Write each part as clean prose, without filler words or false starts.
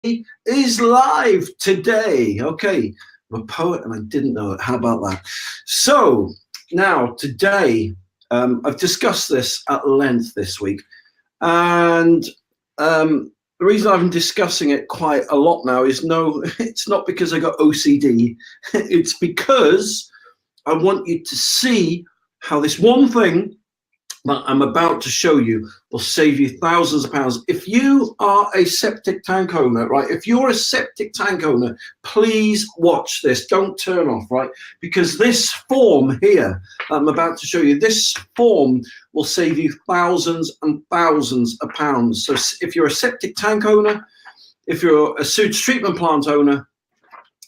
is live today. Okay, I'm a poet and I didn't know it. How about that? So now today, I've discussed this at length this week, and the reason I'm discussing it quite a lot now is it's not because I got OCD. It's because I want you to see how this one thing that I'm about to show you will save you thousands of pounds. If you are a septic tank owner, right? If you're a septic tank owner, please watch this. Don't turn off, right? Because this form here I'm about to show you, this form will save you thousands and thousands of pounds. So if you're a septic tank owner, if you're a sewage treatment plant owner,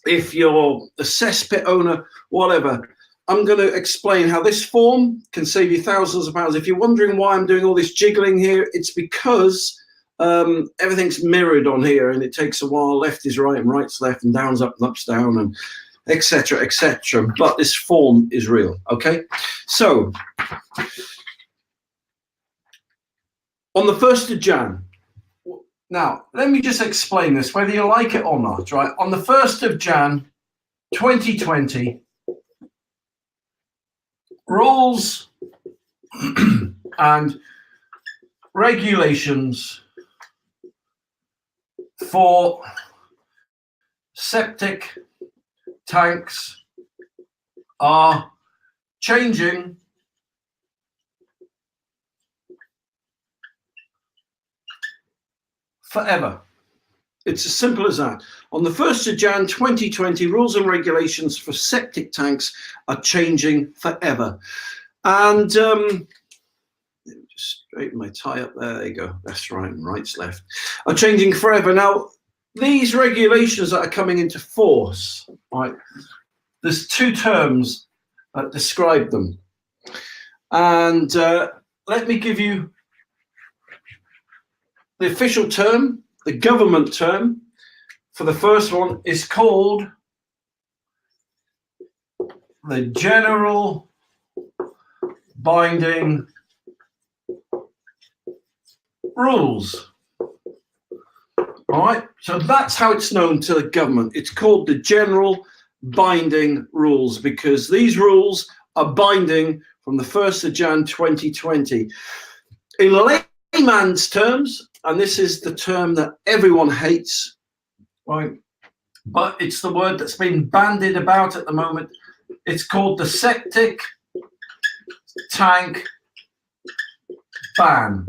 if you're a cesspit owner, whatever, I'm going to explain how this form can save you thousands of pounds. If you're wondering why I'm doing all this jiggling here, it's because everything's mirrored on here and it takes a while. Left is right and right's left and down's up and up's down and etc., etc. But this form is real, okay? So, on the 1st of Jan, now, let me just explain this, whether you like it or not, right? On the 1st of Jan, 2020, rules and regulations for septic tanks are changing forever. It's as simple as that. On the 1st of Jan 2020, rules and regulations for septic tanks are changing forever. And just straighten my tie up there. There you go. That's right and right's left. Are changing forever. Now, these regulations that are coming into force, right? There's two terms that describe them. And let me give you the official term. The government term for the first one is called the General Binding Rules. All right, so that's how it's known to the government. It's called the General Binding Rules because these rules are binding from the 1st of Jan 2020. In layman's terms, and this is the term that everyone hates, right? But it's the word that's been bandied about at the moment. It's called the septic tank ban.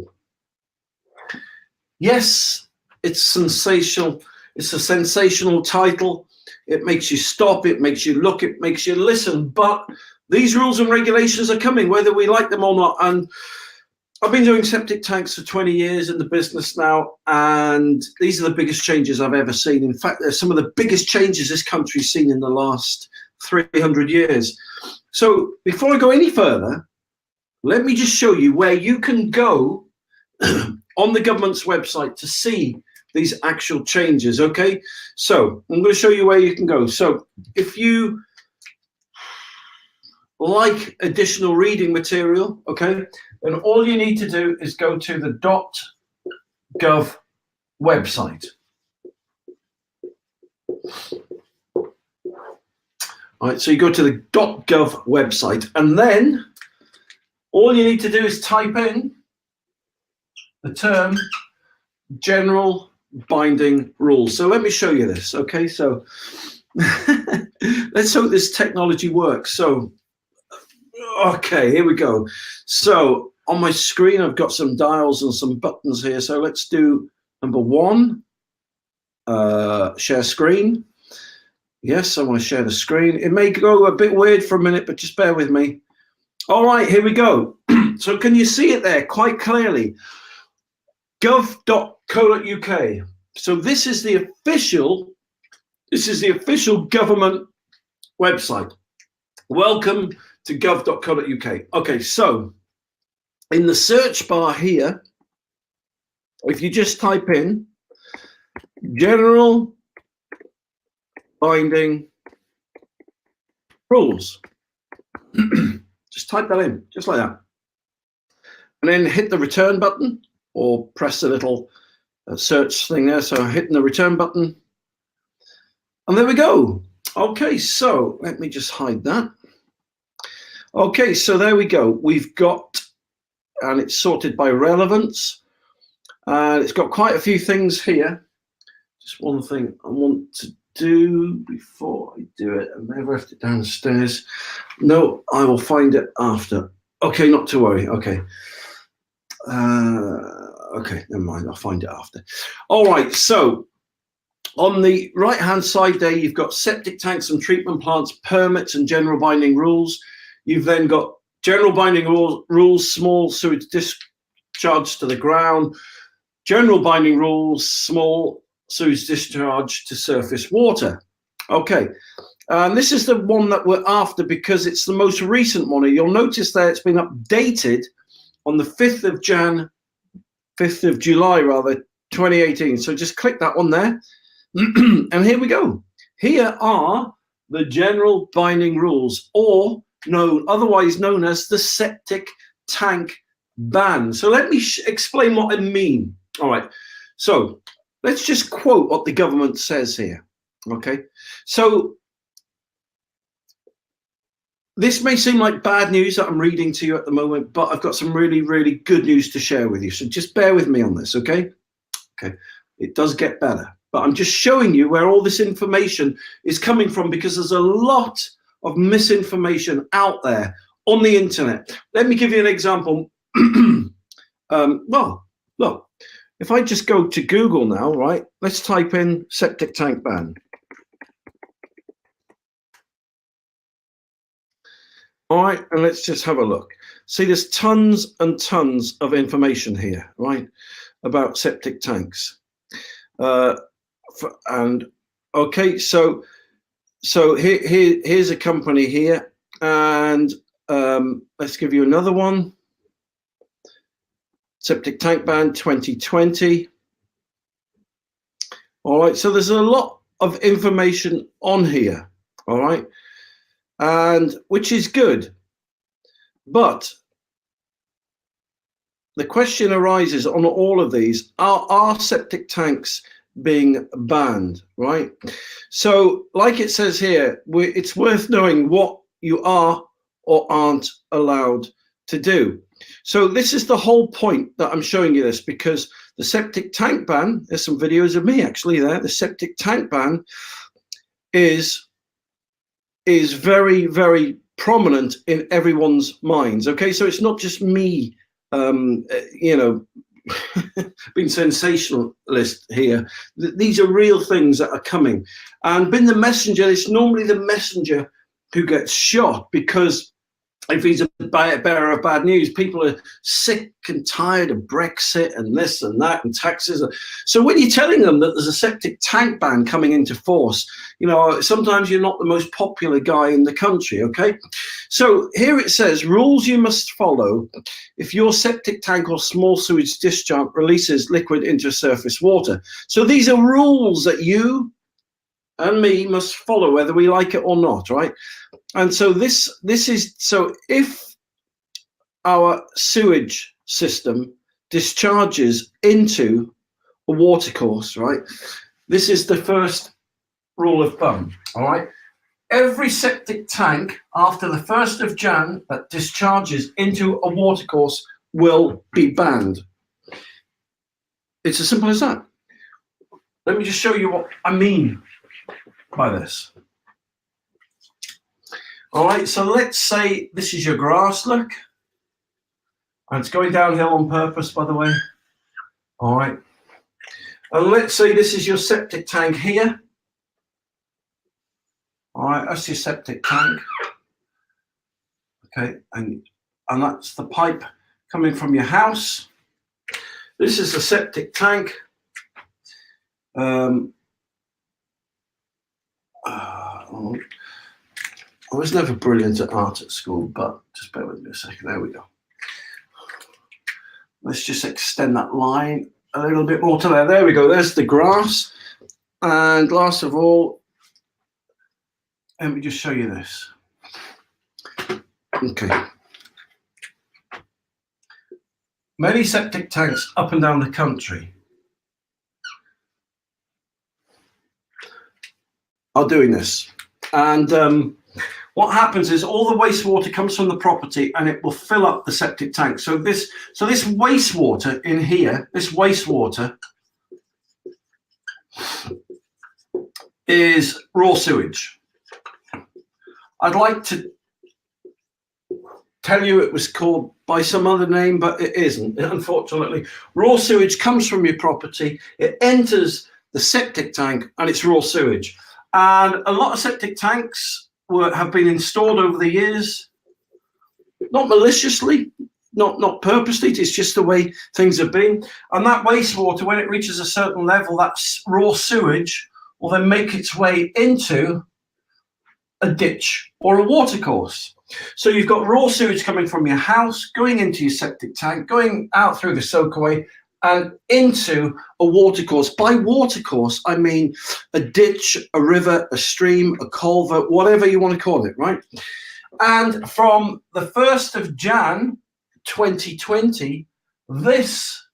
Yes, it's sensational. It's a sensational title. It makes you stop, it makes you look, it makes you listen. But these rules and regulations are coming, whether we like them or not. And I've been doing septic tanks for 20 years in the business now, and these are the biggest changes I've ever seen. In fact, they're some of the biggest changes this country's seen in the last 300 years. So before I go any further, let me just show you where you can go on the government's website to see these actual changes, okay? So I'm going to show you where you can go. So if you like additional reading material, okay, then all you need to do is go to the .gov website. All right, so you go to the .gov website, and then all you need to do is type in the term General Binding Rules. So let me show you this, okay? So let's hope this technology works. So, okay, here we go. So on my screen, I've got some dials and some buttons here. So let's do number one, share screen. Yes, I want to share the screen. It may go a bit weird for a minute, but just bear with me. All right, here we go. So can you see it there quite clearly? gov.co.uk. So this is the official government website. Welcome to gov.co.uk. Okay, so in the search bar here, if you just type in General Binding Rules, just type that in, just like that. And then hit the return button or press the little search thing there. So hitting the return button, and there we go. Okay, so let me just hide that. Okay, so there we go. We've got, and it's sorted by relevance. It's got quite a few things here. Just one thing I want to do before I do it. I never left it downstairs. No, I will find it after. Okay, not to worry. Okay. Okay, never mind. I'll find it after. All right, so on the right-hand side there, you've got septic tanks and treatment plants, permits and general binding rules. You've then got general binding rules, small sewage discharge to the ground, general binding rules, small sewage discharge to surface water. Okay, and this is the one that we're after because it's the most recent one. You'll notice there it's been updated on the 5th of July, 2018. So just click that one there. And here we go. Here are the general binding rules, or otherwise known as the septic tank ban. So let me explain what I mean. All right. So let's just quote what the government says here. Okay. So this may seem like bad news that I'm reading to you at the moment, but I've got some really, really good news to share with you. So just bear with me on this, okay? Okay. It does get better, but I'm just showing you where all this information is coming from because there's a lot of misinformation out there on the internet. Let me give you an example. Well, look, if I just go to Google now, right, let's type in septic tank ban. All right, and let's just have a look. See, there's tons and tons of information here, right, about septic tanks. And okay, so here's a company here, and let's give you another one. Septic tank ban 2020. All right, so there's a lot of information on here, all right, and which is good. But the question arises on all of these, are septic tanks being banned, right? So like it says here, it's worth knowing what you are or aren't allowed to do. So this is the whole point that I'm showing you this, because the septic tank ban, there's some videos of me actually there, the septic tank ban is very, very prominent in everyone's minds, okay? So it's not just me, you know, being sensationalist here. These are real things that are coming. And being the messenger, it's normally the messenger who gets shot, because if he's a bearer of bad news, people are sick and tired of Brexit and this and that and taxes. So when you're telling them that there's a septic tank ban coming into force, you know, sometimes you're not the most popular guy in the country, okay? So here it says, rules you must follow if your septic tank or small sewage discharge releases liquid into surface water. So these are rules that you and me must follow, whether we like it or not, right? And so this is, so if our sewage system discharges into a watercourse, right, this is the first rule of thumb, all right? Every septic tank after the 1st of Jan that discharges into a watercourse will be banned. It's as simple as that. Let me just show you what I mean by this. All right, so let's say this is your grass, look. And it's going downhill on purpose, by the way. All right. And let's say this is your septic tank here. All right, that's your septic tank. Okay, and that's the pipe coming from your house. This is the septic tank. I was never brilliant at art at school, but just bear with me a second. There we go. Let's just extend that line a little bit more to there. There we go. There's the grass. And last of all, let me just show you this. Okay. Many septic tanks up and down the country are doing this. And what happens is all the wastewater comes from the property and it will fill up the septic tank. So this wastewater in here, this wastewater is raw sewage. I'd like to tell you it was called by some other name, but it isn't, unfortunately. Raw sewage comes from your property, it enters the septic tank, and it's raw sewage. And a lot of septic tanks have been installed over the years, not maliciously, not purposely, it's just the way things have been. And that wastewater, when it reaches a certain level, that raw sewage will then make its way into a ditch or a watercourse. So you've got raw sewage coming from your house, going into your septic tank, going out through the soakaway and into a watercourse. By watercourse, I mean a ditch, a river, a stream, a culvert, whatever you want to call it, right? And from the 1st of Jan 2020, this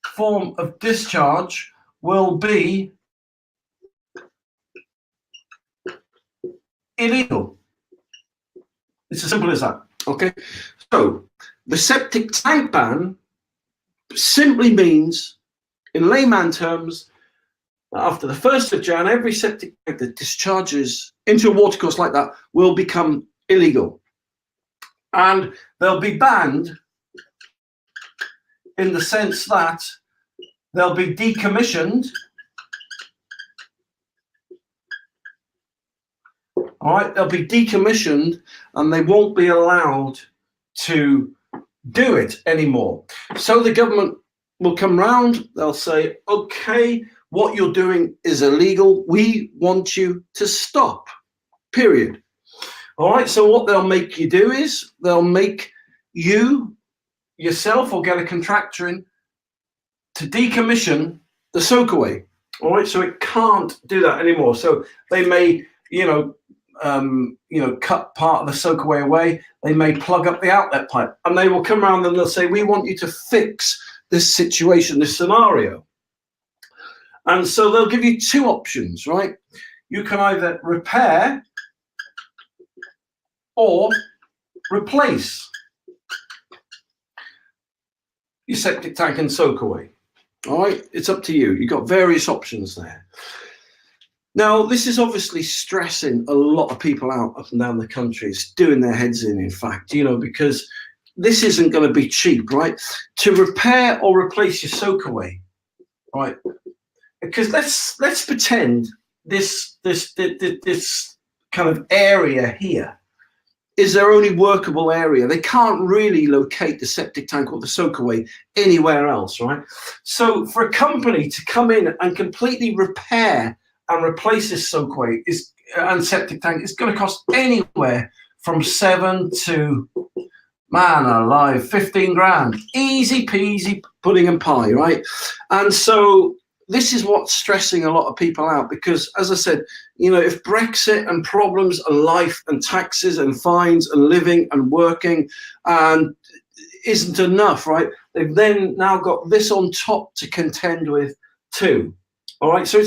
form of discharge will be illegal. It's as simple as that, okay? So the septic tank ban simply means, in layman terms, that after the 1st of Jan, every septic tank that discharges into a watercourse like that will become illegal. And they'll be banned in the sense that they'll be decommissioned. All right, they'll be decommissioned and they won't be allowed to do it anymore. So the government will come round, they'll say, okay, what you're doing is illegal. We want you to stop, period. All right, so what they'll make you do is they'll make you yourself or get a contractor in to decommission the soakaway. All right, so it can't do that anymore. So they may, cut part of the soakaway away. They may plug up the outlet pipe, and they will come around and they'll say, we want you to fix this situation, this scenario. And so they'll give you two options, right? You can either repair or replace your septic tank and soakaway. All right, it's up to you. You've got various options there. Now, this is obviously stressing a lot of people out up and down the country. It's doing their heads in fact, because this isn't going to be cheap, right? To repair or replace your soakaway, right? Because let's pretend this kind of area here is their only workable area. They can't really locate the septic tank or the soakaway anywhere else, right? So for a company to come in and completely repair and replace this soakaway and septic tank is going to cost anywhere from 7 to, man alive, 15 grand. Easy peasy pudding and pie, right? And so this is what's stressing a lot of people out because, as I said, if Brexit and problems and life and taxes and fines and living and working and isn't enough, right? They've then now got this on top to contend with too. All right, so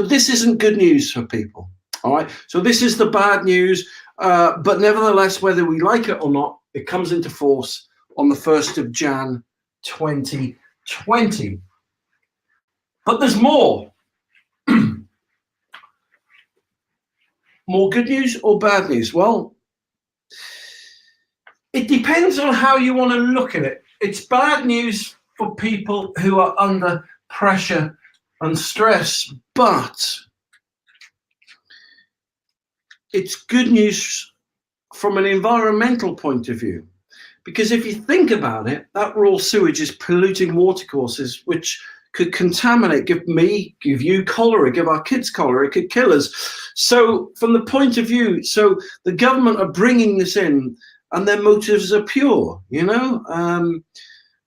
this isn't good news for people. All right, so this is the bad news, but nevertheless, whether we like it or not, it comes into force on the 1st of Jan 2020. But there's more. More good news or bad news? Well, it depends on how you want to look at it. It's bad news for people who are under pressure and stress, but it's good news from an environmental point of view. Because if you think about it, that raw sewage is polluting watercourses, which could contaminate, give you cholera, give our kids cholera, it could kill us. So from the point of view, so the government are bringing this in and their motives are pure,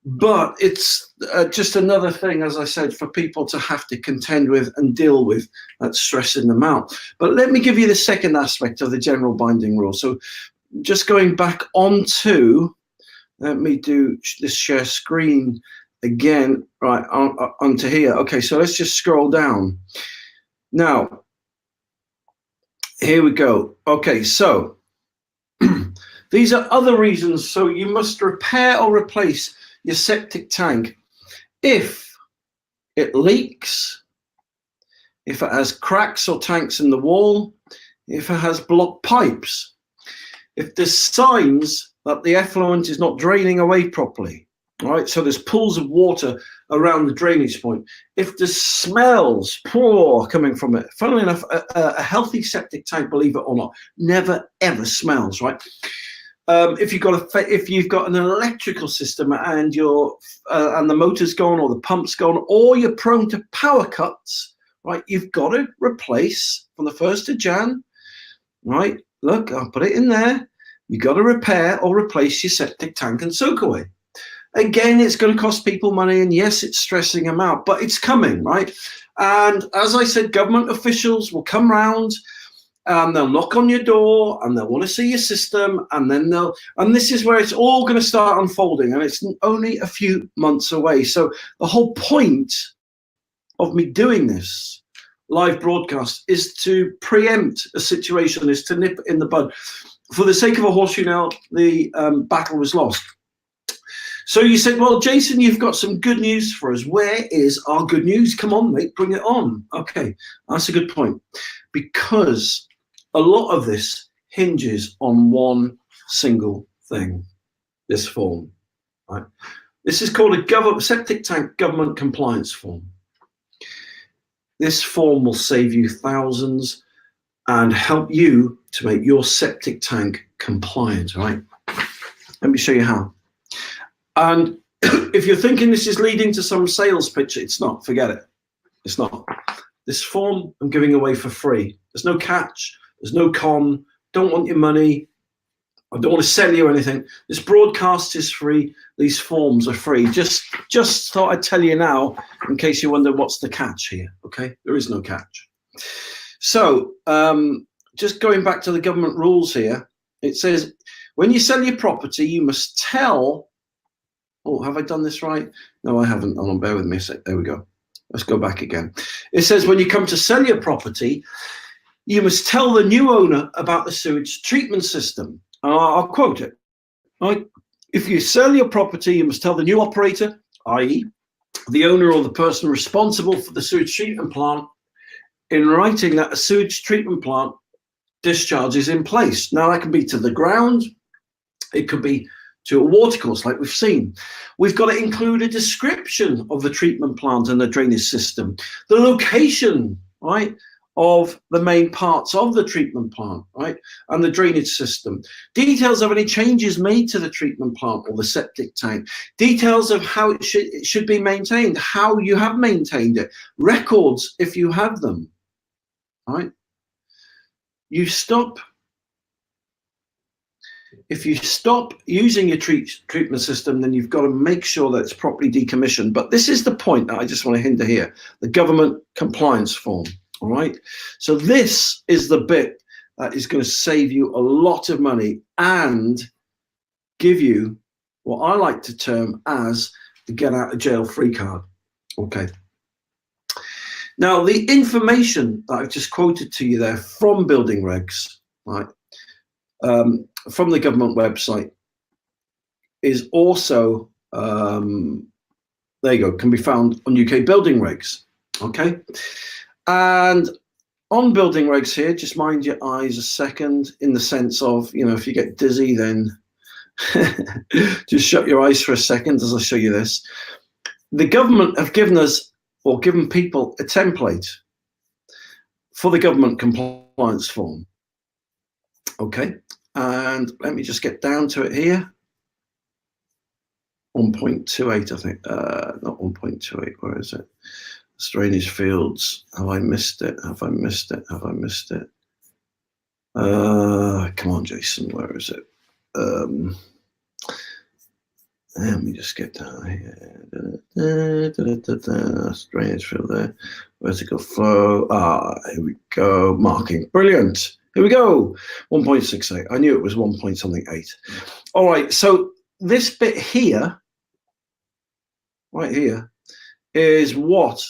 but it's just another thing, as I said, for people to have to contend with and deal with. That's stressing them out. But let me give you the second aspect of the general binding rule. So just going back onto, let me do this share screen again, right, onto here. Okay, so let's just scroll down. Now, here we go. Okay, so these are other reasons. So you must repair or replace your septic tank if it leaks, if it has cracks or tanks in the wall, if it has blocked pipes, if there's signs that the effluent is not draining away properly, right? So there's pools of water around the drainage point. If there's smells coming from it, funnily enough, a healthy septic tank, believe it or not, never ever smells, right? If you've got an electrical system and and the motor's gone or the pump's gone, or you're prone to power cuts, right? You've got to replace from the 1st of Jan, right? Look, I'll put it in there. You've got to repair or replace your septic tank and soak away. Again, it's going to cost people money, and yes, it's stressing them out, but it's coming, right? And as I said, government officials will come round and they'll knock on your door and they'll want to see your system, and then and this is where it's all going to start unfolding, and it's only a few months away. So the whole point of me doing this live broadcast is to preempt a situation, is to nip it in the bud. For the sake of a horseshoe nail, the battle was lost. So you said, well, Jason, you've got some good news for us. Where is our good news? Come on, mate, bring it on. Okay, that's a good point. Because a lot of this hinges on one single thing, this form, right? This is called a septic tank government compliance form. This form will save you thousands and help you to make your septic tank compliant, right? Let me show you how. And if you're thinking this is leading to some sales pitch, it's not. Forget it. It's not. This form I'm giving away for free. There's no catch. There's no con. Don't want your money. I don't want to sell you anything. This broadcast is free. These forms are free. Just thought I'd tell you now, in case you wonder what's the catch here. Okay, there is no catch. So just going back to the government rules here, it says when you sell your property, you must tell. Oh, have I done this right? No, I haven't. Hold on, bear with me a sec. There we go. Let's go back again. It says when you come to sell your property, you must tell the new owner about the sewage treatment system. I'll quote it. Right? If you sell your property, you must tell the new operator, i.e. the owner or the person responsible for the sewage treatment plant, in writing that a sewage treatment plant discharge is in place. Now, that can be to the ground. It could be to a watercourse like we've seen. We've got to include a description of the treatment plant and the drainage system, the location, right, of the main parts of the treatment plant, right, and the drainage system, details of any changes made to the treatment plant or the septic tank, details of how it should be maintained, how you have maintained it, records if you have them, right? If you stop using your treatment system, then you've got to make sure that it's properly decommissioned. But this is the point that I just want to hint here, the government compliance form, all right? So this is the bit that is going to save you a lot of money and give you what I like to term as the get out of jail free card, okay? Now, the information that I've just quoted to you there from building regs, right, from the government website is also, there you go, can be found on UK building regs, okay? And on building regs here, just mind your eyes a second, in the sense of, you know, if you get dizzy, then just shut your eyes for a second as I show you this. The government have given us, or given people, a template for the government compliance form, okay? And let me just get down to it here. 1.28, I think. Not 1.28. Where is it? Drainage fields. Have I missed it? Have I missed it? Have I missed it? Come on, Jason. Where is it? Let me just get down here. Drainage field there. Vertical flow. Here we go. Marking. Brilliant. Here we go, 1.68. I knew it was 1.8. All right, so this bit here, right here, is what,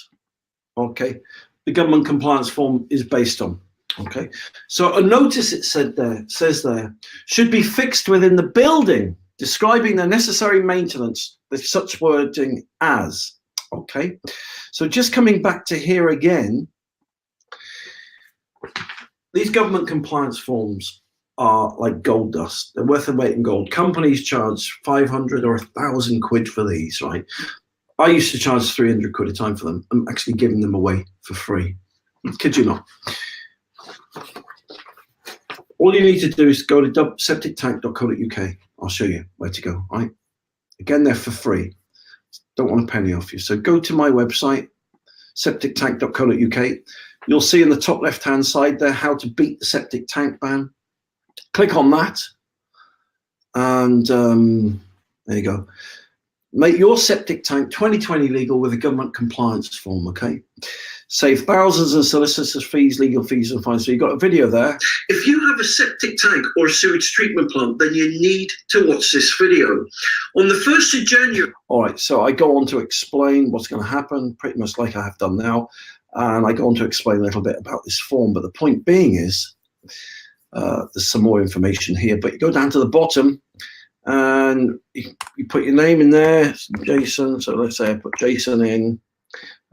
okay, the government compliance form is based on. Okay, so a notice, it says there, should be fixed within the building, describing the necessary maintenance with such wording as. Okay, so just coming back to here again, these government compliance forms are like gold dust. They're worth their weight in gold. Companies charge 500 or 1,000 quid for these, right? I used to charge 300 quid a time for them. I'm actually giving them away for free. Kid you not. All you need to do is go to septictank.co.uk. I'll show you where to go, right? Again, they're for free. Don't want a penny off you. So go to my website, septictank.co.uk. You'll see in the top left-hand side there how to beat the septic tank ban. Click on that, and there you go. Make your septic tank 2020 legal with a government compliance form, okay? Save thousands in solicitors' fees, legal fees, and fines. So you've got a video there. If you have a septic tank or a sewage treatment plant, then you need to watch this video. On the 1st of January. All right, so I go on to explain what's going to happen, pretty much like I have done now. And I go on to explain a little bit about this form. But the point being is, there's some more information here, but you go down to the bottom and you put your name in there, Jason. So let's say I put Jason in.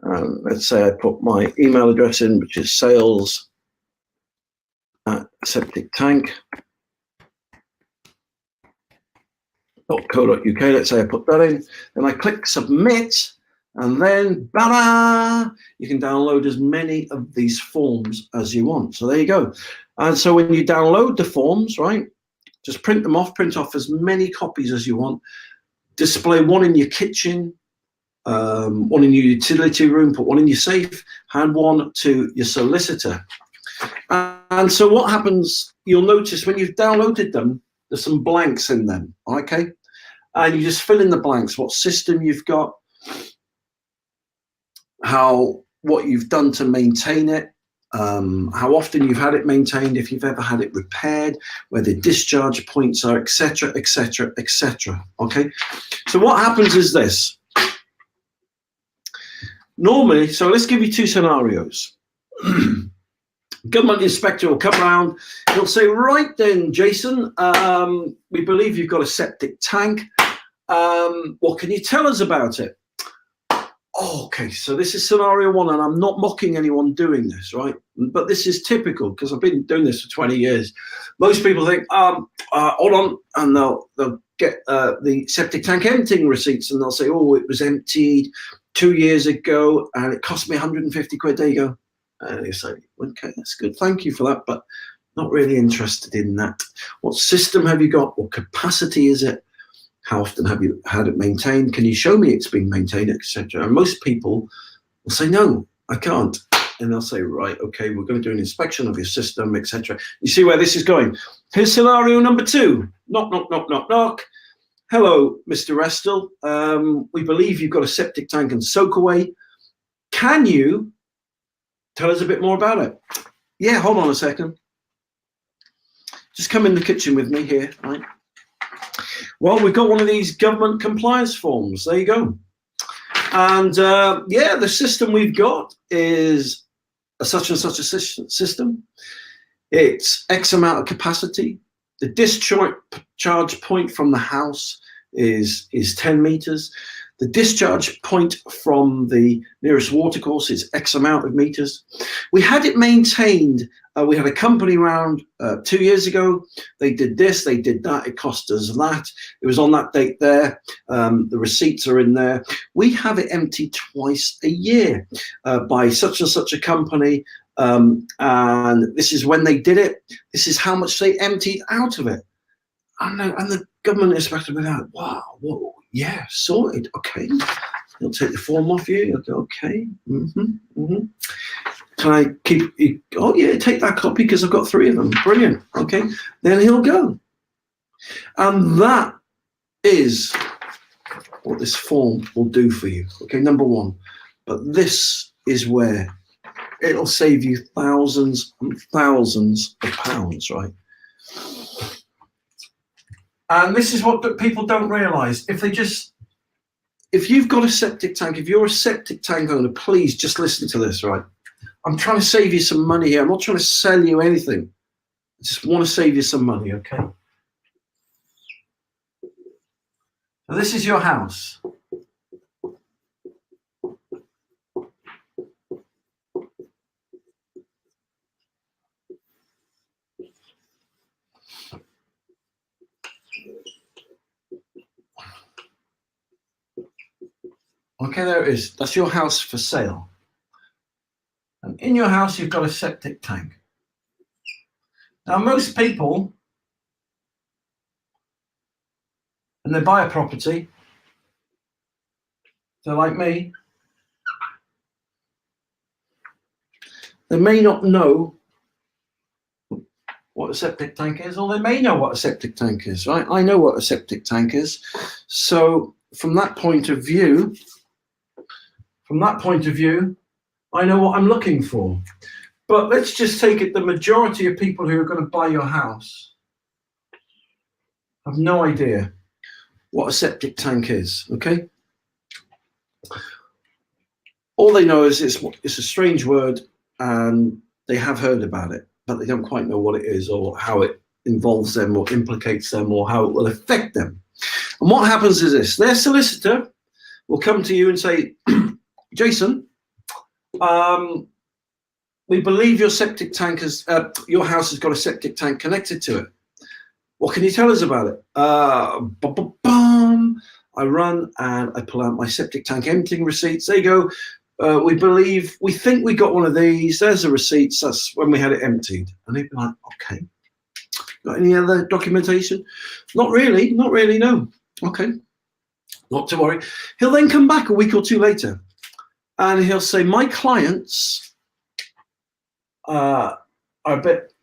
Let's say I put my email address in, which is sales@septictank.co.uk. Let's say I put that in. Then I click submit, and then bada! You can download as many of these forms as you want. So there you go. And so when you download the forms, right, just print off as many copies as you want. Display one in your kitchen, one in your utility room, put one in your safe, hand one to your solicitor. And so what happens, you'll notice when you've downloaded them, there's some blanks in them, okay? And you just fill in the blanks, what system you've got, what you've done to maintain it, how often you've had it maintained, if you've ever had it repaired, where the discharge points are, etc., etc., etc. Okay, so what happens is this. Normally, so let's give you two scenarios. Government inspector will come around. He'll say, right then, Jason, we believe you've got a septic tank. What can you tell us about it? Okay, so this is scenario one, and I'm not mocking anyone doing this, right? But this is typical because I've been doing this for 20 years. Most people think, hold on, and they'll get the septic tank emptying receipts, and they'll say, oh, it was emptied 2 years ago, and it cost me 150 quid. There you go. And you say, okay, that's good. Thank you for that, but not really interested in that. What system have you got? What capacity is it? How often have you had it maintained? Can you show me it's been maintained, etc.? And most people will say, no, I can't. And they'll say, right, okay, we're going to do an inspection of your system, etc. You see where this is going? Here's scenario number two. Knock, knock, knock, knock, knock. Hello, Mr. Restel. We believe you've got a septic tank and soak away. Can you tell us a bit more about it? Yeah, hold on a second. Just come in the kitchen with me here, right? Well, we've got one of these government compliance forms. There you go. And yeah, the system we've got is a such and such a system. It's X amount of capacity. The discharge point from the house is 10 meters. The discharge point from the nearest watercourse is X amount of meters. We had it maintained. We had a company round 2 years ago. They did this, they did that. It cost us that. It was on that date there. The receipts are in there. We have it emptied twice a year by such and such a company. And this is when they did it. This is how much they emptied out of it. And the government inspector will be like, wow, whoa, yeah, sorted, okay. They'll take the form off you. You'll go, okay. Can I keep it? Oh, yeah, take that copy because I've got 3 of them. Brilliant. Okay. Then he'll go. And that is what this form will do for you. Okay, number one. But this is where it'll save you thousands and thousands of pounds, right? And this is what people don't realize. If you've got a septic tank, if you're a septic tank owner, please just listen to this, right? I'm trying to save you some money here. I'm not trying to sell you anything. I just want to save you some money, okay? So this is your house. Okay, there it is. That's your house for sale. And in your house, you've got a septic tank. Now, most people, when they buy a property, they're like me, they may not know what a septic tank is, or they may know what a septic tank is, right? I know what a septic tank is. So from that point of view, I know what I'm looking for. But let's just take it, the majority of people who are going to buy your house have no idea what a septic tank is, okay? All they know is it's a strange word and they have heard about it, but they don't quite know what it is or how it involves them or implicates them or how it will affect them. And what happens is this: their solicitor will come to you and say, Jason, we believe your septic tank your house has got a septic tank connected to it. What can you tell us about it? I run and I pull out my septic tank emptying receipts. There you go. We think we got one of these. There's the receipts. That's when we had it emptied. And they'd be like, okay. Got any other documentation? Not really, no. Okay, not to worry. He'll then come back a week or two later and he'll say, my clients are a bit,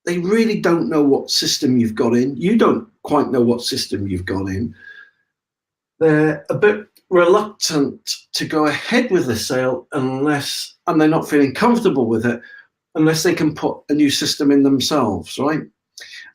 they really don't know what system you've got in. You don't quite know what system you've got in. They're a bit reluctant to go ahead with the sale and they're not feeling comfortable with it unless they can put a new system in themselves, right?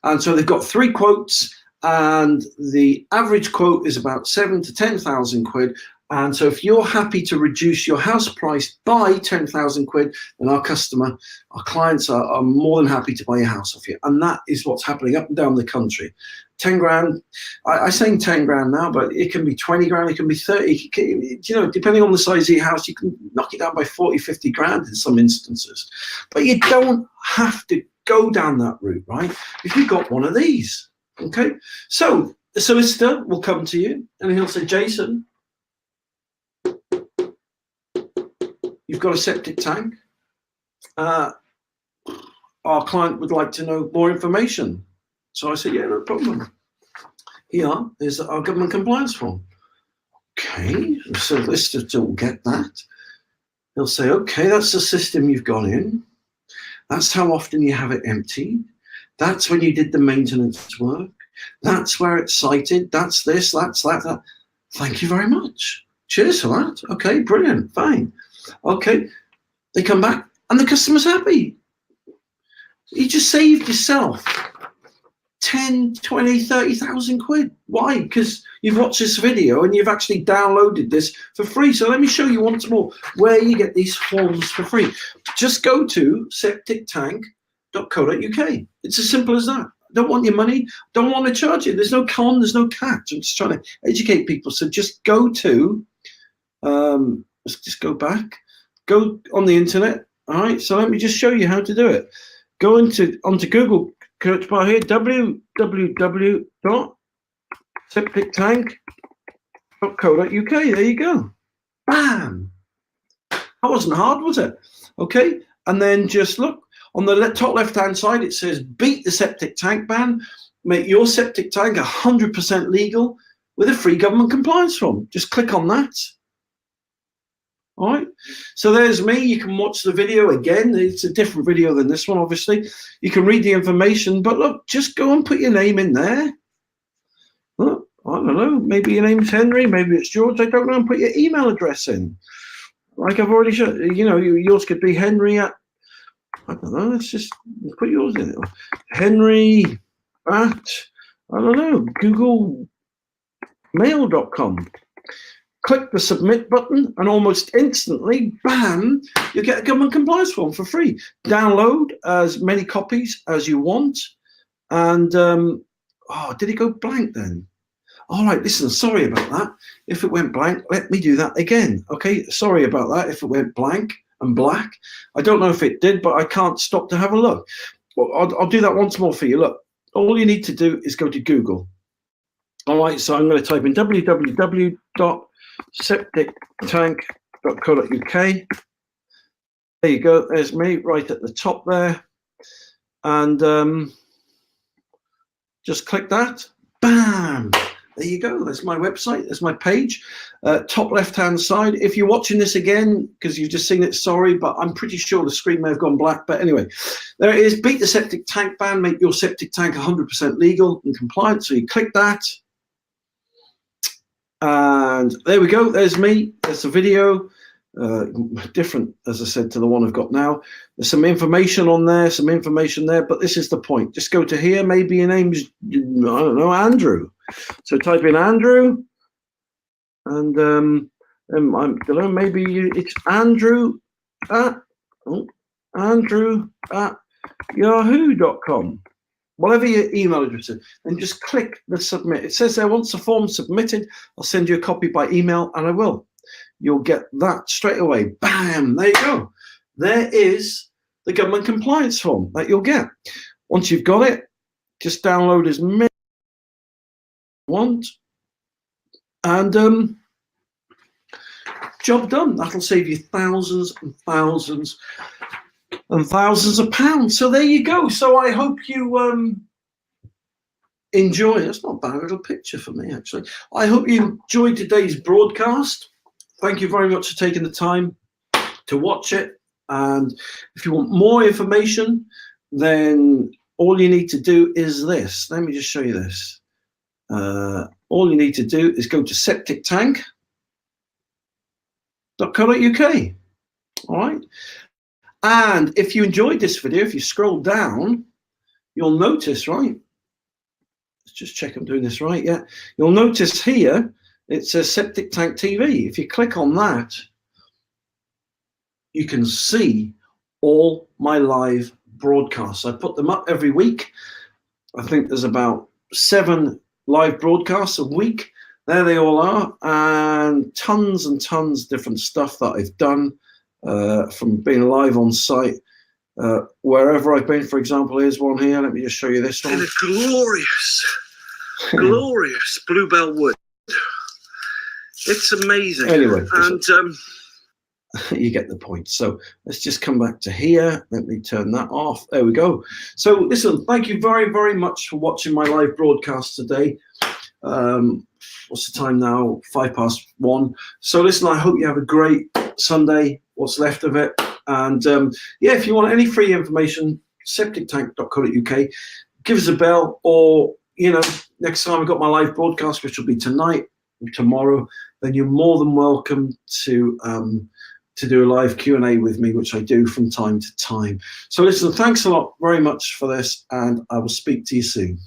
And so they've got 3 quotes and the average quote is about 7,000 to 10,000 quid. And so if you're happy to reduce your house price by 10,000 quid, then our clients are more than happy to buy your house off you. And that is what's happening up and down the country. 10 grand, I'm saying 10 grand now, but it can be 20 grand, it can be 30, depending on the size of your house, you can knock it down by 40, 50 grand in some instances. But you don't have to go down that route, right? If you've got one of these, okay? So the solicitor will come to you and he'll say, Jason, you've got a septic tank. Our client would like to know more information. So I said, yeah, no problem. Here is our government compliance form. Okay, so let's still get that. They'll say, okay, that's the system you've gone in. That's how often you have it emptied. That's when you did the maintenance work. That's where it's cited. That's this, that's that. Thank you very much. Cheers for that. Okay, brilliant, fine. Okay, they come back and the customer's happy. You just saved yourself 10, 20, 30,000 quid. Why? Because you've watched this video and you've actually downloaded this for free. So let me show you once more where you get these forms for free. Just go to septictank.co.uk. It's as simple as that. Don't want your money, don't want to charge you. There's no con, there's no catch. I'm just trying to educate people. So just go to, let's just go back, go on the internet. All right, so let me just show you how to do it. Go onto Google search bar here, www.septictank.co.uk. There you go. Bam. That wasn't hard, was it? Okay, and then just look on the top left-hand side. It says beat the septic tank ban. Make your septic tank 100% legal with a free government compliance form. Just click on that. All right, so there's me. You can watch the video again. It's a different video than this one, obviously. You can read the information, but look, just go and put your name in there. Look, I don't know, maybe your name's Henry, maybe it's George, I don't know, and put your email address in. Like I've already shown, yours could be Henry at, I don't know, let's just put yours in. Henry at, I don't know, googlemail.com. click the submit button, and almost instantly, bam, you get a government compliance form for free. Download as many copies as you want. And, oh, did it go blank then? All right, listen, sorry about that. If it went blank, let me do that again. Okay, sorry about that if it went blank and black. I don't know if it did, but I can't stop to have a look. Well, I'll do that once more for you. Look, all you need to do is go to Google. All right, so I'm going to type in www.septictank.co.uk. There you go, there's me right at the top there. And just click that, bam. There you go, there's my website, there's my page. Top left-hand side. If you're watching this again, because you've just seen it, sorry, but I'm pretty sure the screen may have gone black. But anyway, there it is, beat the septic tank ban, make your septic tank 100% legal and compliant. So you click that. And there we go, there's me, there's the video. Different, as I said, to the one I've got now. There's some information on there, some information there, but this is the point. Just go to here, maybe your name's, I don't know, Andrew. So type in Andrew, and I don't know, maybe it's Andrew at yahoo.com. Whatever your email address is, and just click the submit. It says there, once the form submitted, I'll send you a copy by email, and I will. You'll get that straight away. Bam, there you go. There is the government compliance form that you'll get. Once you've got it, just download as many as you want, and job done. That'll save you thousands and thousands and thousands of pounds. So there you go. So I hope you enjoy. That's not a bad little picture for me, actually. I hope you enjoyed today's broadcast. Thank you very much for taking the time to watch it. And if you want more information, then all you need to do is this. Let me just show you this. All you need to do is go to septictank.co.uk. All right. And if you enjoyed this video, if you scroll down, you'll notice, right? Let's just check I'm doing this right. Yeah. You'll notice here, it says Septic Tank TV. If you click on that, you can see all my live broadcasts. I put them up every week. I think there's about 7 live broadcasts a week. There they all are, and tons of different stuff that I've done from being live on site. Wherever I've been, for example, here's one here. Let me just show you this one. In a glorious bluebell wood. It's amazing. Anyway, and you get the point. So let's just come back to here. Let me turn that off. There we go. So listen, thank you very, very much for watching my live broadcast today. What's the time now? 1:05. So listen, I hope you have a great Sunday, what's left of it. And yeah, if you want any free information, septictank.co.uk, give us a bell, or, you know, next time I've got my live broadcast, which will be tonight, tomorrow, then you're more than welcome to do a live Q&A with me, which I do from time to time. So listen, thanks a lot very much for this, and I will speak to you soon.